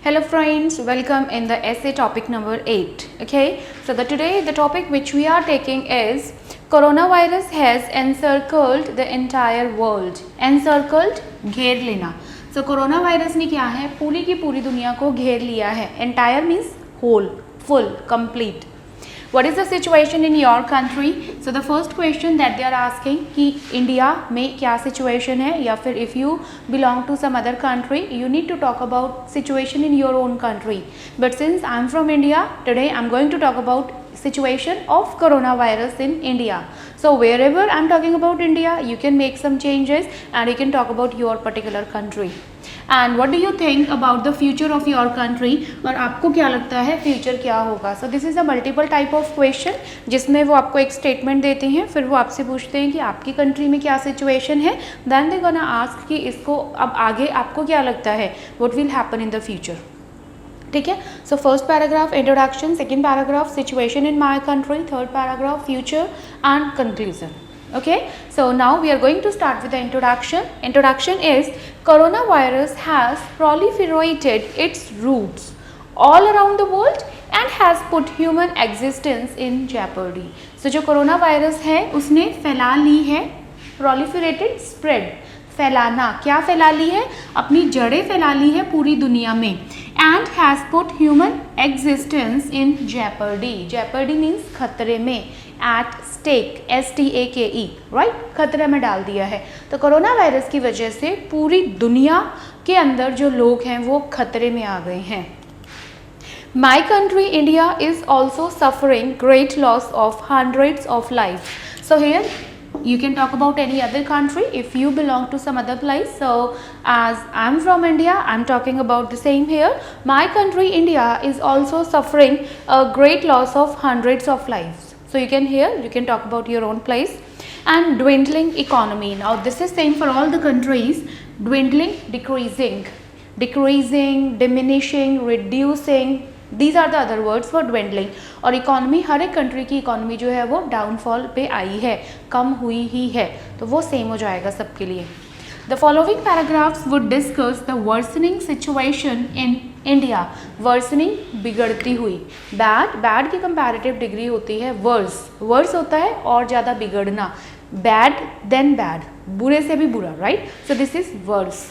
Hello friends, welcome in the essay topic number 8. Okay, so today the topic which we are taking is coronavirus has encircled the entire world. Encircled घेर लेना. So coronavirus ने क्या है, पूरी की पूरी दुनिया को घेर लिया है. Entire means whole, full, complete. What is the situation in your country? So the first question that they are asking कि इंडिया में क्या situation है, या फिर if you belong to some other country you need to talk about situation in your own country. But since I am from India, today I am going to talk about situation of coronavirus in India. So wherever I am talking about India, you can make some changes and you can talk about your particular country. And what do you think about the future of your country? और आपको क्या लगता है future क्या होगा? So this is a multiple type of question, जिसमें वो आपको एक स्टेटमेंट देते हैं, फिर वो आपसे पूछते हैं कि आपकी कंट्री में क्या सिचुएशन है, देन दे गोना आस्क कि इसको अब आगे आपको क्या लगता है, what will happen in the future. ठीक है. So first paragraph introduction, second paragraph situation in my country, third paragraph future and conclusion. Okay, so now we are going to start with the introduction. Introduction is coronavirus has proliferated its roots all around the world and has put human existence in jeopardy. So जो corona virus है उसने फैला ली है, proliferated spread, फैलाना, क्या फैला ली है, अपनी जड़ें फैला ली है पूरी दुनिया में, and has put human existence in jeopardy. Jeopardy means खतरे में, at stake, STAKE, राइट, खतरे में डाल दिया है. तो कोरोना वायरस की वजह से पूरी दुनिया के अंदर जो लोग हैं वो खतरे में आ गए हैं. My country India is also suffering great loss of hundreds of lives. So here you can talk about any other country if you belong to some other place. So as I am from India, I am talking about the same here. My country India is also suffering a great loss of hundreds of lives. So you can talk about your own place. And dwindling economy. Now this is same for all the countries. Dwindling, decreasing, diminishing, reducing. These are the other words for dwindling. और economy, हर एक country की economy जो है वो downfall पे आई है, कम हुई ही है, तो वो सेम हो जाएगा सबके लिए. The following paragraphs would discuss the worsening situation in India. Worsening, बिगड़ती हुई. Bad की comparative degree होती है worse होता है और ज़्यादा बिगड़ना. Bad then bad, बुरे से भी बुरा, right? So this is worse.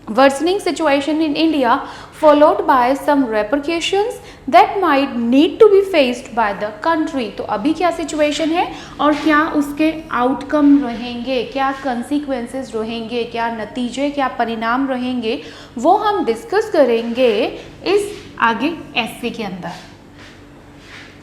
Worsening situation in India followed by some repercussions that might need to be faced by the country. तो अभी क्या situation है और क्या उसके outcome रहेंगे, क्या consequences रहेंगे, क्या नतीजे, क्या परिणाम रहेंगे, वो हम discuss करेंगे इस आगे essay के अंदर.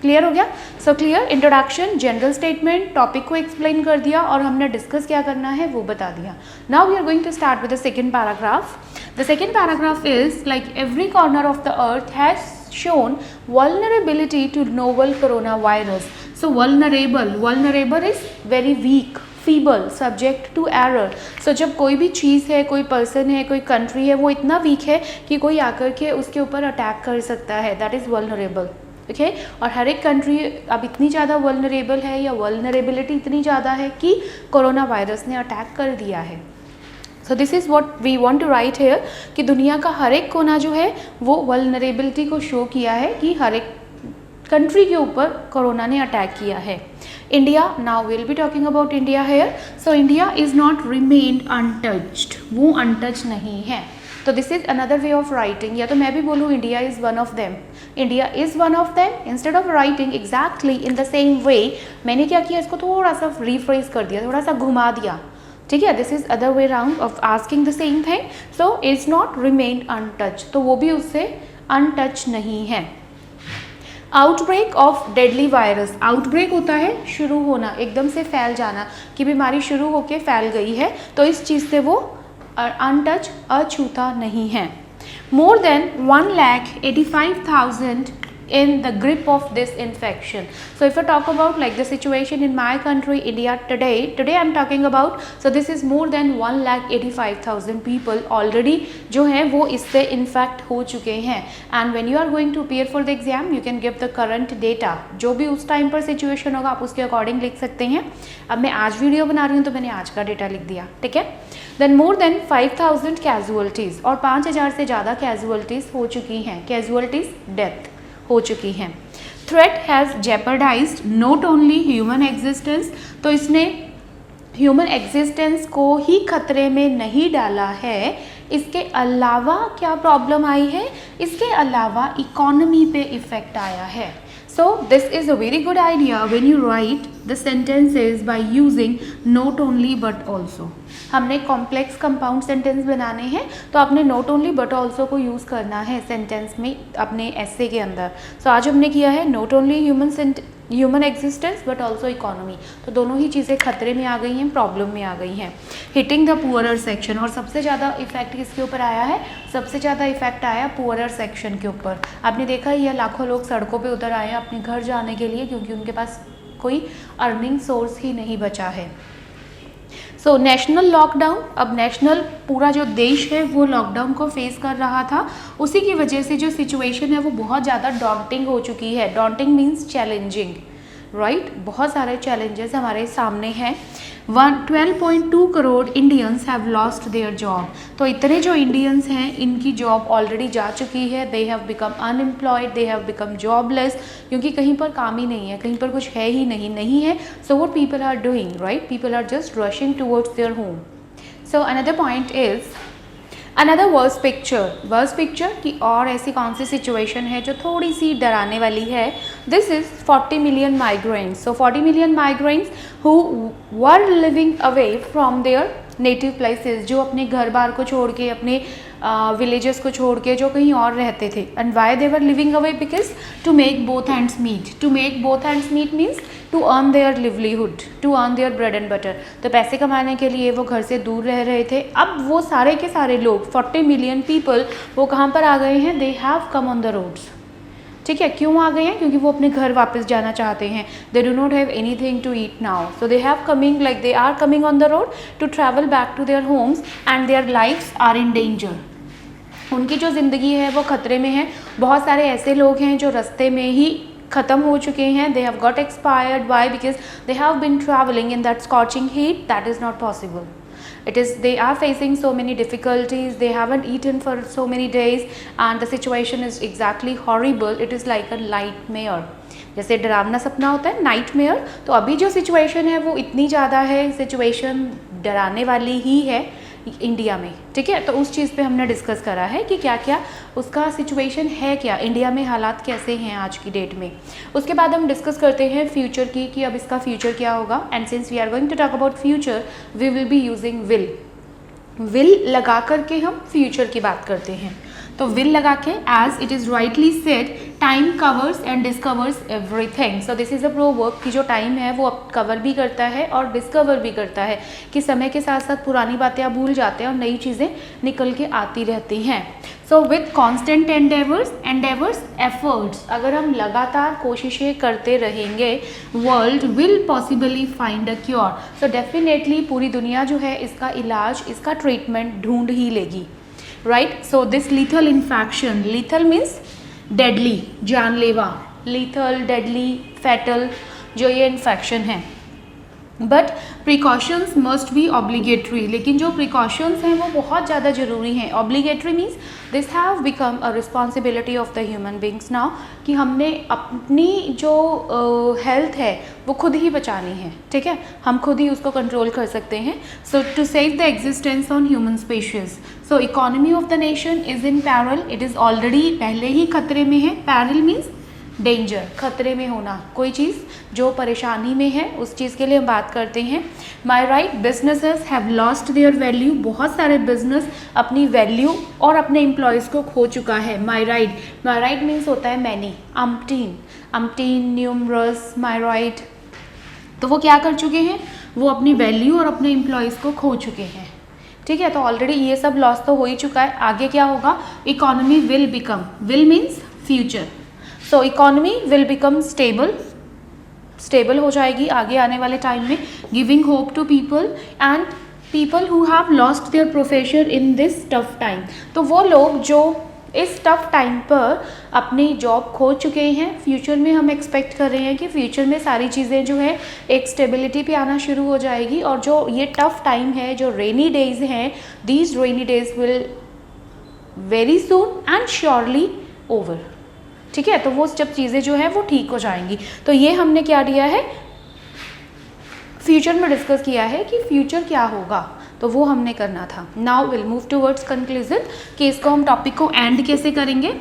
क्लियर हो गया? So clear. Introduction, general statement, topic को एक्सप्लेन कर दिया और हमने डिस्कस क्या करना है वो बता दिया. Now we are going to start with the second paragraph. The second paragraph is like every corner of the earth has shown vulnerability to novel coronavirus. So vulnerable is very weak, feeble, subject to error. So जब कोई भी चीज़ है, कोई person है, कोई country है, वो इतना वीक है कि कोई आकर के उसके ऊपर अटैक कर सकता है, दैट इज़ vulnerable. ओके और हर एक कंट्री अब इतनी ज़्यादा वल्नरेबल है या वल्नरेबिलिटी इतनी ज़्यादा है कि कोरोना वायरस ने अटैक कर दिया है. So this is what we want to write here कि दुनिया का हर एक कोना जो है वो वल्नरेबिलिटी को शो किया है कि हर एक कंट्री के ऊपर कोरोना ने अटैक किया है. India, now will be talking about India here. So India is not remained untouched, वो अनटच नहीं है. तो this is another way of writing, या तो मैं भी बोलूँ India is one of them, India is one of them. Instead of writing exactly in the same way, मैंने क्या किया, इसको थोड़ा सा रिफ्रेज कर दिया, थोड़ा सा घुमा दिया. ठीक है, this is other way round of asking the same thing. So is not remained untouch, तो वो भी उससे अनटच नहीं है. Outbreak of deadly virus. Outbreak होता है शुरू होना, एकदम से फैल जाना, कि बीमारी शुरू होकर फैल गई है, तो इस चीज़ से वो अनटच, अछूता नहीं है. More than 1,85,000 in the grip of this infection. So if I talk about like the situation in my country India today I'm talking about, so this is more than 1,85,000 people already जो हैं वो इससे infect हो चुके हैं. And when you are going to appear for the exam you can give the current data, जो भी उस टाइम पर सिचुएशन होगा आप उसके अकॉर्डिंग लिख सकते हैं. अब मैं आज वीडियो बना रही हूँ तो मैंने आज का डेटा लिख दिया, ठीक है. देन मोर देन 5,000 कैजुअलिटीज़, और 5,000 से ज़्यादा कैजुअलिटीज़ हो चुकी हैं, कैजुअलिटीज़ डेथ हो चुकी हैं. Threat has jeopardized not only human existence, तो इसने ह्यूमन एग्जिस्टेंस को ही खतरे में नहीं डाला है, इसके अलावा क्या प्रॉब्लम आई है, इसके अलावा इकोनॉमी पे इफेक्ट आया है. So this is a very good idea when you write the sentences by using not only but also. हमने कॉम्प्लेक्स कंपाउंड सेंटेंस बनाने हैं तो आपने नॉट ओनली बट ऑल्सो को यूज़ करना है सेंटेंस में अपने एसे के अंदर. सो आज हमने किया है not only human existence but also economy, तो दोनों ही चीज़ें खतरे में आ गई हैं, प्रॉब्लम में आ गई हैं. हिटिंग द पुअरर सेक्शन, और सबसे ज़्यादा इफेक्ट किसके ऊपर आया है, सबसे ज़्यादा इफेक्ट आया पुअरर सेक्शन के ऊपर. आपने देखा ही है लाखों लोग सड़कों पे उतर आए हैं अपने घर जाने के लिए, क्योंकि उनके पास कोई अर्निंग सोर्स ही नहीं बचा है. सो नेशनल लॉकडाउन, अब नेशनल पूरा जो देश है वो लॉकडाउन को फेस कर रहा था, उसी की वजह से जो सिचुएशन है वो बहुत ज़्यादा डॉन्टिंग हो चुकी है. Daunting means challenging, right. बहुत सारे चैलेंजेस हमारे सामने हैं. 12.2 crore Indians have lost their job, तो इतने जो इंडियंस हैं इनकी जॉब ऑलरेडी जा चुकी है. They have become unemployed, they have become jobless, क्योंकि कहीं पर काम ही नहीं है, कहीं पर कुछ है ही नहीं है. So what people are doing, right, people are just rushing towards their home. So another point is another worst picture की और ऐसी कौन सी सिचुएशन है जो थोड़ी सी डराने वाली है. This is 40 million migrants. So 40 million migrants who were living away from there native places, जो अपने घर बार को छोड़ के, अपने विलेजेस को छोड़ के जो कहीं और रहते थे. And why they were living away, because to make both hands meet. To make both hands meet means to earn their livelihood, to earn their bread and butter. तो पैसे कमाने के लिए वो घर से दूर रह रहे थे. अब वो सारे के सारे लोग 40 मिलियन पीपल वो कहाँ पर आ गए हैं, they have come on the roads. ठीक है, क्यों आ गए हैं, क्योंकि वो अपने घर वापस जाना चाहते हैं. They do not have anything to eat now, so they have coming like they are coming on the road to travel back to their homes and their lifes are in danger. उनकी जो ज़िंदगी है वो खतरे में है. बहुत सारे ऐसे लोग हैं जो रास्ते में ही ख़त्म हो चुके हैं. They have got expired. Why, because they have been travelling in that scorching heat. That is not possible. It is, they are facing so many difficulties, they haven't eaten for so many days and the situation is exactly horrible. It is like a nightmare. जैसे डरावना सपना होता है, nightmare. तो अभी जो situation है वो इतनी ज़्यादा है, सिचुएशन डराने वाली ही है इंडिया में. ठीक है, तो उस चीज़ पे हमने डिस्कस करा है कि क्या क्या उसका सिचुएशन है, क्या इंडिया में हालात कैसे हैं आज की डेट में. उसके बाद हम डिस्कस करते हैं फ्यूचर की, कि अब इसका फ्यूचर क्या होगा. And since we are going to talk about future we will be using will लगा करके हम फ्यूचर की बात करते हैं. तो विल लगा के, as it is rightly said, time covers and discovers everything. So this is a proverb कि जो टाइम है वो कवर भी करता है और डिस्कवर भी करता है, कि समय के साथ साथ पुरानी बातें आप भूल जाते हैं और नई चीज़ें निकल के आती रहती हैं. So with constant endeavours efforts, अगर हम लगातार कोशिशें करते रहेंगे, world will possibly find a cure. So definitely पूरी दुनिया जो है इसका इलाज, इसका ट्रीटमेंट ढूंढ ही लेगी. Right. So this lethal infection, lethal means deadly, जानलेवा, लीथल, डेडली, फैटल, जो ये इन्फेक्शन है. But precautions must be obligatory, लेकिन जो प्रिकॉशंस हैं वो बहुत ज़्यादा ज़रूरी हैं. Obligatory means this have become a responsibility of the human beings now, कि हमने अपनी जो हेल्थ है वो खुद ही बचानी है. ठीक है, हम खुद ही उसको कंट्रोल कर सकते हैं. So to save the existence on human species. So economy of the nation is in peril. It is already पहले ही खतरे में है. पैरल मीन्स डेंजर, खतरे में होना, कोई चीज़ जो परेशानी में है उस चीज़ के लिए हम बात करते हैं. My right. Businesses have lost their value. बहुत सारे बिजनेस अपनी वैल्यू और अपने एम्प्लॉयज़ को खो चुका है. माई राइट मीन्स होता है मैनी, अम्टीन, न्यूमरस, माई राइट. तो वो क्या कर चुके हैं, वो अपनी वैल्यू और अपने एम्प्लॉयज़ को खो चुके हैं. ठीक है, तो ऑलरेडी ये सब लॉस तो हो ही चुका है. आगे क्या होगा, economy will become, will means future. So economy will become stable हो जाएगी आगे आने वाले टाइम में, giving hope to people and people who have lost their profession in this tough time. तो वो लोग जो इस टफ टाइम पर अपनी जॉब खो चुके हैं, फ्यूचर में हम एक्सपेक्ट कर रहे हैं कि फ्यूचर में सारी चीज़ें जो है एक स्टेबिलिटी पे आना शुरू हो जाएगी, और जो ये टफ टाइम है, जो रेनी डेज हैं, these rainy days will very soon and surely over. ठीक है, तो वो जब चीज़ें जो है वो ठीक हो जाएंगी। तो ये हमने क्या दिया है, फ्यूचर में डिस्कस किया है कि फ्यूचर क्या होगा, तो वो हमने करना था। Now will move towards conclusion कि इसको हम टॉपिक को एंड कैसे करेंगे।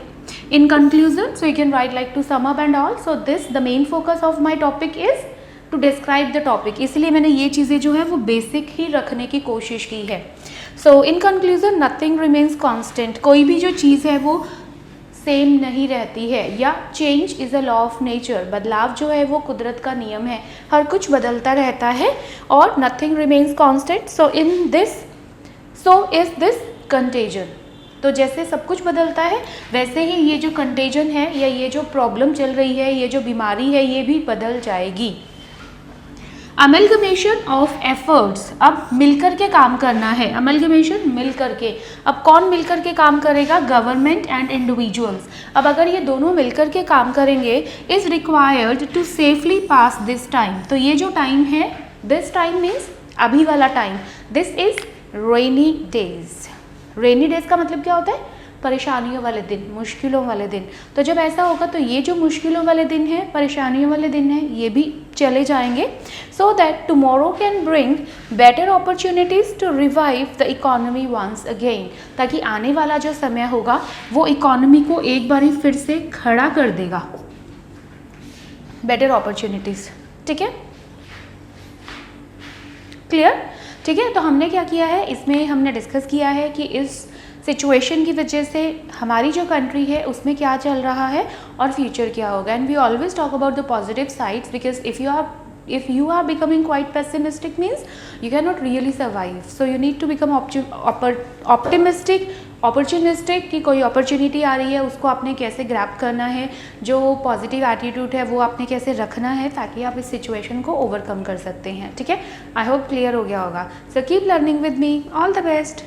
In conclusion so you can write like to sum up and all. So this the main focus of my topic is to describe the topic, इसलिए मैंने ये चीज़ें जो है वो बेसिक ही रखने की कोशिश की है। So in conclusion nothing remains constant, कोई भी जो चीज़ है वो सेम नहीं रहती है, या change is a law of nature, बदलाव जो है वो कुदरत का नियम है, हर कुछ बदलता रहता है, और nothing remains constant. So in this so is this contagion, तो जैसे सब कुछ बदलता है वैसे ही ये जो कंटेजन है या ये जो प्रॉब्लम चल रही है, ये जो बीमारी है, ये भी बदल जाएगी। अमेलगमेशन ऑफ एफर्ट्स, अब मिलकर के काम करना है, अमेलगमेशन मिलकर के। अब कौन मिलकर के काम करेगा, गवर्नमेंट एंड इंडिविजुअल्स। अब अगर ये दोनों मिलकर के काम करेंगे, is required to safely pass this time, तो ये जो टाइम है, दिस टाइम मीन्स अभी वाला time, this is rainy days. Rainy days का मतलब क्या होता है, परेशानियों वाले दिन, मुश्किलों वाले दिन। तो जब ऐसा होगा तो ये जो मुश्किलों वाले दिन हैं, परेशानियों वाले दिन हैं, ये भी चले जाएंगे। So that tomorrow can bring better opportunities to revive the economy once again, ताकि आने वाला जो समय होगा वो इकोनॉमी को एक बार फिर से खड़ा कर देगा। बेटर अपॉर्चुनिटीज़, ठीक है, क्लियर। ठीक है, तो हमने क्या किया है, इसमें हमने डिस्कस किया है कि इस सिचुएशन की वजह से हमारी जो कंट्री है उसमें क्या चल रहा है और फ्यूचर क्या होगा। And we always talk about the positive sides, because if you are becoming quite pessimistic means you cannot really survive. So you need to become optimistic, opportunistic, कि कोई अपॉर्चुनिटी आ रही है उसको आपने कैसे ग्रैब करना है, जो पॉजिटिव एटीट्यूड है वो आपने कैसे रखना है ताकि आप इस सिचुएशन को ओवरकम कर सकते हैं। ठीक है, आई होप क्लियर हो गया होगा। So keep learning with me, all the best.